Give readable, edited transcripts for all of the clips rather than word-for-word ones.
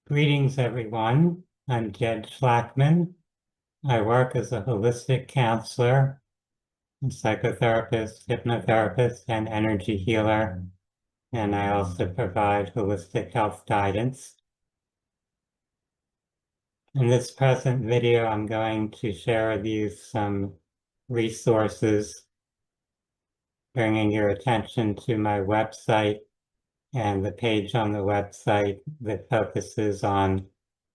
Greetings, everyone. I'm Jed Shlackman. I work as a holistic counselor, psychotherapist, hypnotherapist, and energy healer, and I also provide holistic health guidance. In this present video, I'm going to share with you some resources, bringing your attention to my website and the page on the website that focuses on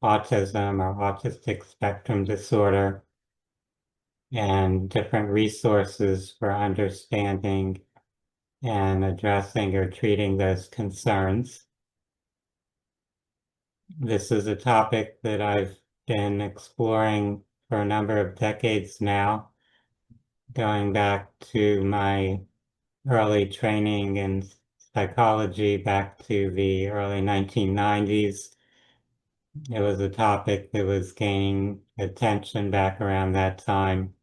autism or autistic spectrum disorder and different resources for understanding and addressing or treating those concerns. This is a topic that I've been exploring for a number of decades now, going back to my early training in psychology back to the early 1990s. It was a topic that was gaining attention back around that time.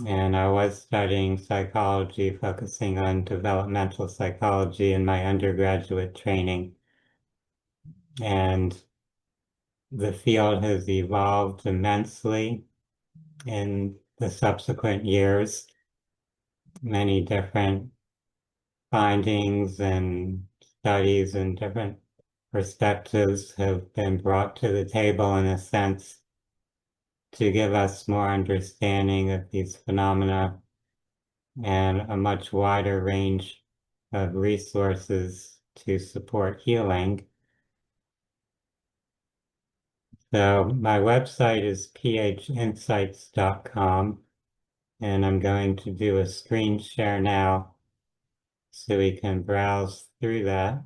And I was studying psychology, focusing on developmental psychology in my undergraduate training. And the field has evolved immensely in the subsequent years. Many different findings and studies and different perspectives have been brought to the table in a sense to give us more understanding of these phenomena and a much wider range of resources to support healing. So my website is phinsights.com, and I'm going to do a screen share now so we can browse through that.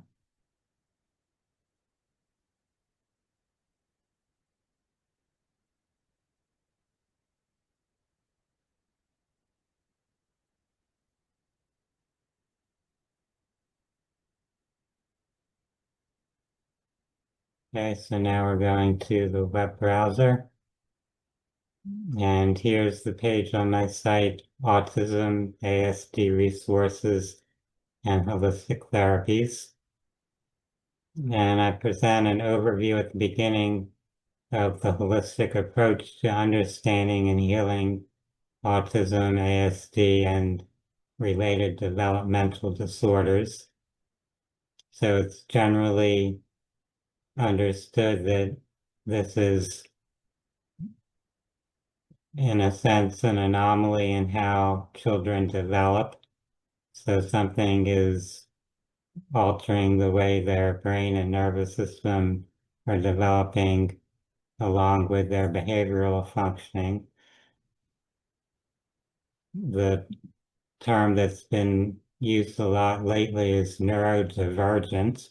Okay, so now we're going to the web browser. And here's the page on my site, Autism, ASD Resources, and Holistic Therapies. And I present an overview at the beginning of the holistic approach to understanding and healing autism, ASD, and related developmental disorders. So it's generally understood that this is, in a sense, an anomaly in how children develop. So something is altering the way their brain and nervous system are developing along with their behavioral functioning. The term that's been used a lot lately is neurodivergent.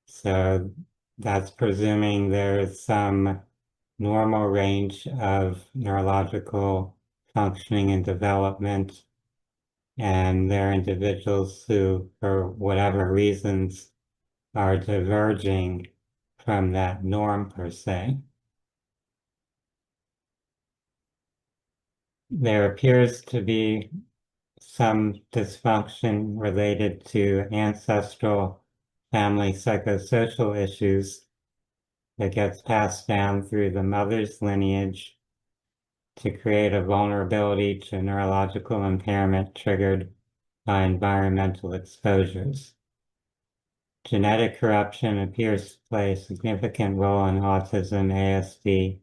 So that's presuming there's some normal range of neurological functioning and development, and there are individuals who, for whatever reasons, are diverging from that norm per se. There appears to be some dysfunction related to ancestral family psychosocial issues that gets passed down through the mother's lineage to create a vulnerability to neurological impairment triggered by environmental exposures. Genetic corruption appears to play a significant role in autism, ASD,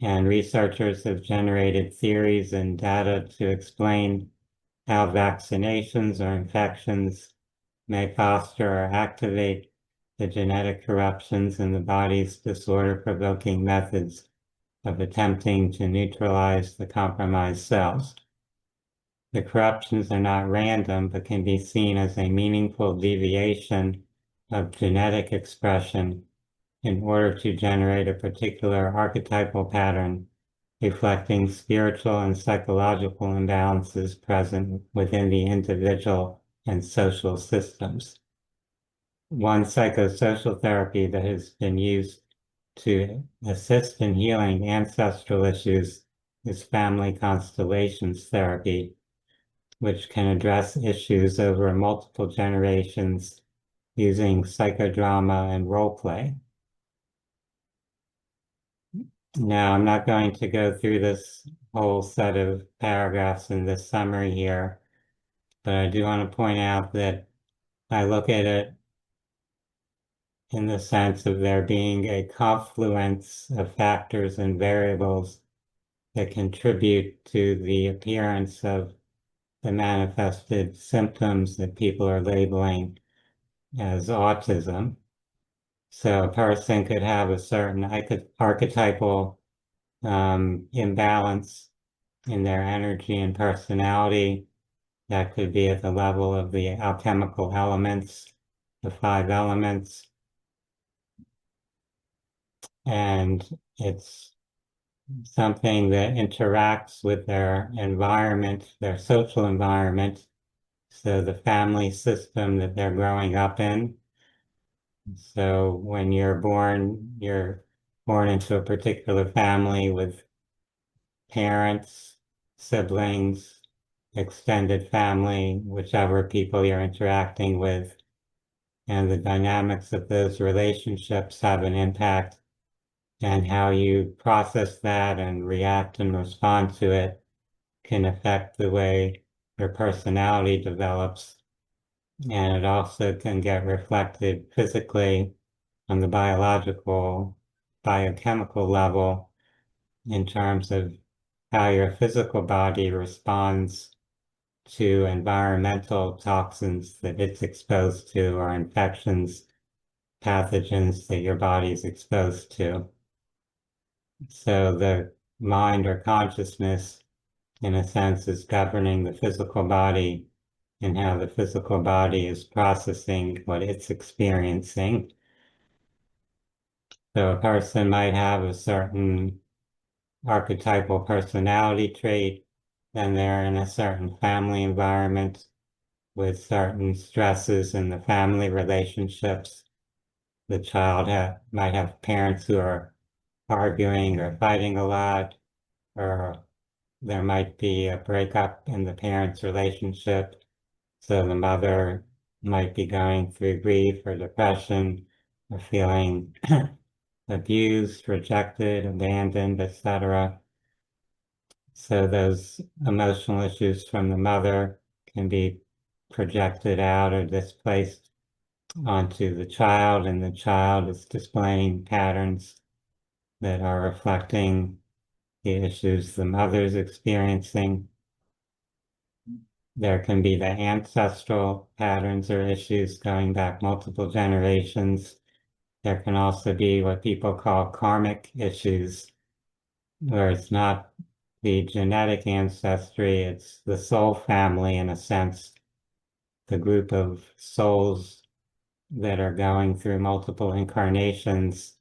and researchers have generated theories and data to explain how vaccinations or infections may foster or activate the genetic corruptions in the body's disorder-provoking methods of attempting to neutralize the compromised cells. The corruptions are not random, but can be seen as a meaningful deviation of genetic expression in order to generate a particular archetypal pattern reflecting spiritual and psychological imbalances present within the individual and social systems. One psychosocial therapy that has been used to assist in healing ancestral issues is family constellations therapy, which can address issues over multiple generations using psychodrama and role play. Now, I'm not going to go through this whole set of paragraphs in this summary here, but I do want to point out that I look at it in the sense of there being a confluence of factors and variables that contribute to the appearance of the manifested symptoms that people are labeling as autism. So a person could have a certain archetypal imbalance in their energy and personality. That could be at the level of the alchemical elements, the five elements, and it's something that interacts with their environment, their social environment, so the family system that they're growing up in. So when you're born into a particular family with parents, siblings, extended family, whichever people you're interacting with, and the dynamics of those relationships have an impact, and how you process that and react and respond to it can affect the way your personality develops. And it also can get reflected physically on the biological, biochemical level in terms of how your physical body responds to environmental toxins that it's exposed to or infections, pathogens that your body is exposed to. So the mind or consciousness, in a sense, is governing the physical body and how the physical body is processing what it's experiencing. So a person might have a certain archetypal personality trait, then they're in a certain family environment with certain stresses in the family relationships. The child might have parents who are arguing or fighting a lot, or there might be a breakup in the parents' relationship. So the mother might be going through grief or depression or feeling abused, rejected, abandoned, etc. So those emotional issues from the mother can be projected out or displaced onto the child, and the child is displaying patterns that are reflecting the issues the mother's experiencing. There can be the ancestral patterns or issues going back multiple generations. There can also be what people call karmic issues, where it's not the genetic ancestry, it's the soul family in a sense, the group of souls that are going through multiple incarnations,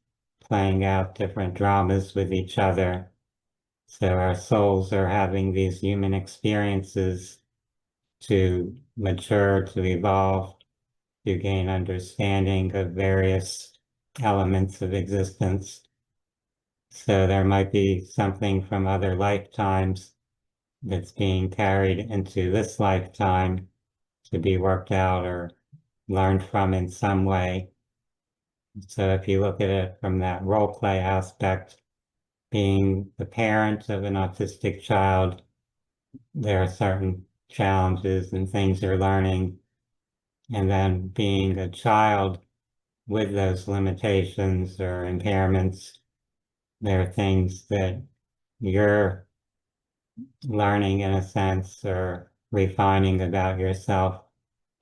playing out different dramas with each other. So our souls are having these human experiences to mature, to evolve, to gain understanding of various elements of existence. So there might be something from other lifetimes that's being carried into this lifetime to be worked out or learned from in some way. So if you look at it from that role play aspect, being the parent of an autistic child, there are certain challenges and things you're learning. And then being a child with those limitations or impairments, there are things that you're learning in a sense or refining about yourself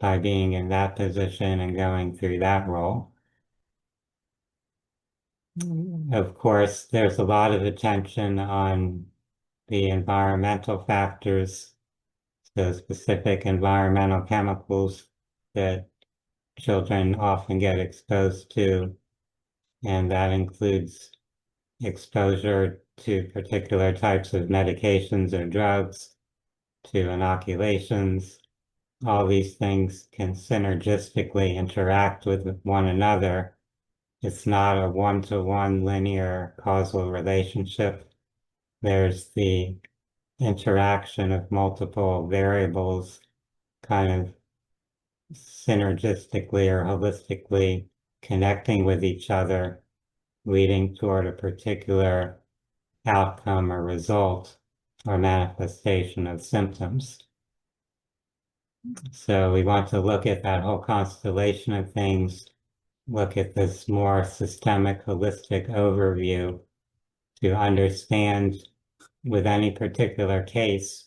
by being in that position and going through that role. Of course, there's a lot of attention on the environmental factors, the specific environmental chemicals that children often get exposed to, and that includes exposure to particular types of medications or drugs, to inoculations. All these things can synergistically interact with one another. It's not a one-to-one linear causal relationship. There's the interaction of multiple variables kind of synergistically or holistically connecting with each other, leading toward a particular outcome or result or manifestation of symptoms. So we want to look at that whole constellation of things, look at this more systemic, holistic overview to understand with any particular case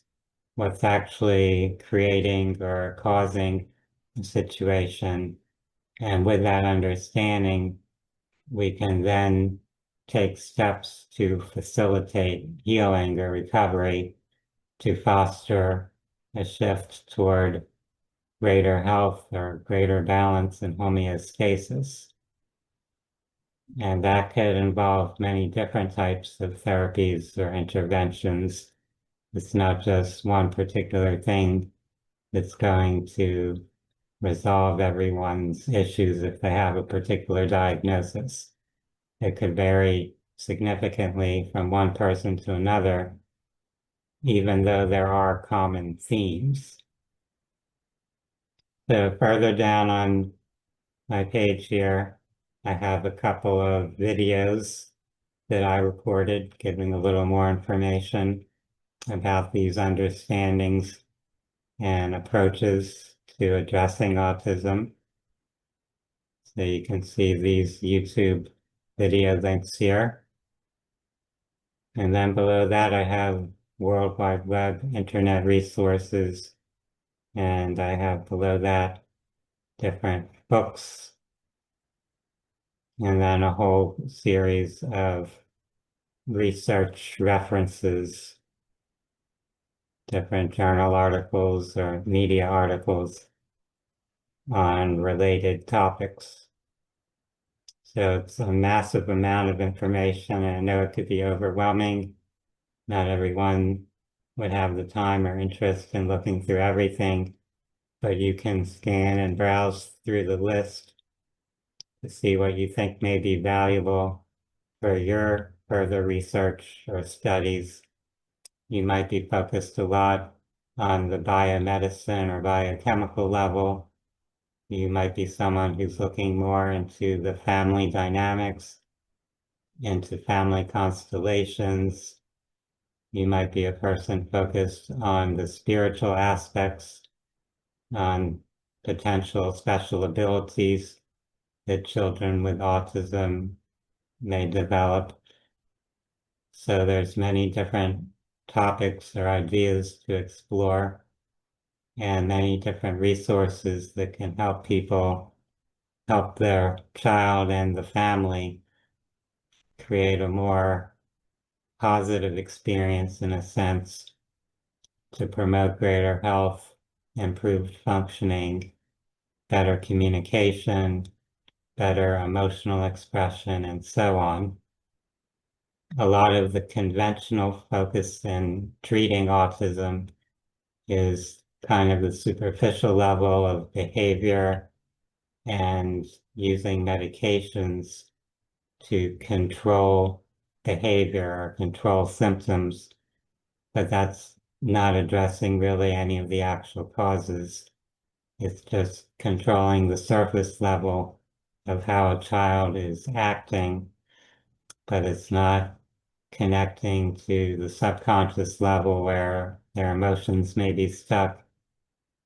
what's actually creating or causing the situation. And with that understanding, we can then take steps to facilitate healing or recovery to foster a shift toward greater health or greater balance and homeostasis. And that could involve many different types of therapies or interventions. It's not just one particular thing that's going to resolve everyone's issues if they have a particular diagnosis. It could vary significantly from one person to another, even though there are common themes. So further down on my page here, I have a couple of videos that I recorded giving a little more information about these understandings and approaches to addressing autism. So you can see these YouTube video links here. And then below that, I have World Wide Web internet resources. And I have below that different books. And then a whole series of research references, different journal articles or media articles on related topics. So it's a massive amount of information, and I know it could be overwhelming. Not everyone would have the time or interest in looking through everything, but you can scan and browse through the list to see what you think may be valuable for your further research or studies. You might be focused a lot on the biomedicine or biochemical level. You might be someone who's looking more into the family dynamics, into family constellations. You might be a person focused on the spiritual aspects, on potential special abilities that children with autism may develop. So there's many different topics or ideas to explore and many different resources that can help people help their child and the family create a more positive experience in a sense to promote greater health, improved functioning, better communication, better emotional expression, and so on. A lot of the conventional focus in treating autism is kind of the superficial level of behavior and using medications to control behavior or control symptoms, but that's not addressing really any of the actual causes. It's just controlling the surface level of how a child is acting, but it's not connecting to the subconscious level where their emotions may be stuck,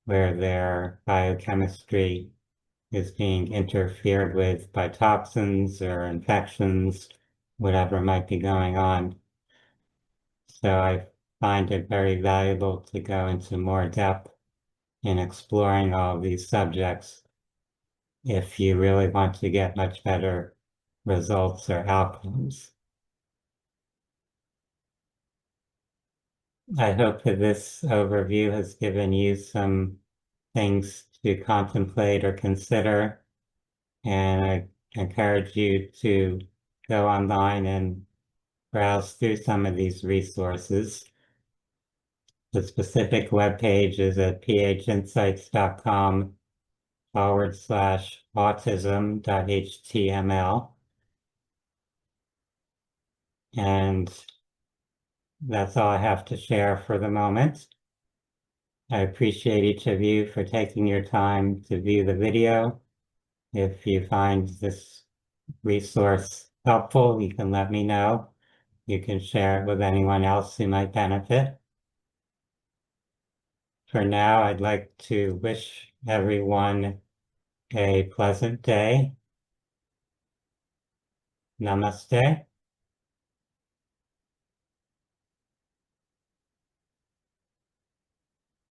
where their biochemistry is being interfered with by toxins or infections, whatever might be going on. So I find it very valuable to go into more depth in exploring all of these subjects if you really want to get much better results or outcomes. I hope that this overview has given you some things to contemplate or consider, and I encourage you to go online and browse through some of these resources. The specific webpage is at phinsights.com/autism.html. And that's all I have to share for the moment. I appreciate each of you for taking your time to view the video. If you find this resource helpful, you can let me know. You can share it with anyone else who might benefit. For now, I'd like to wish everyone a pleasant day. Namaste.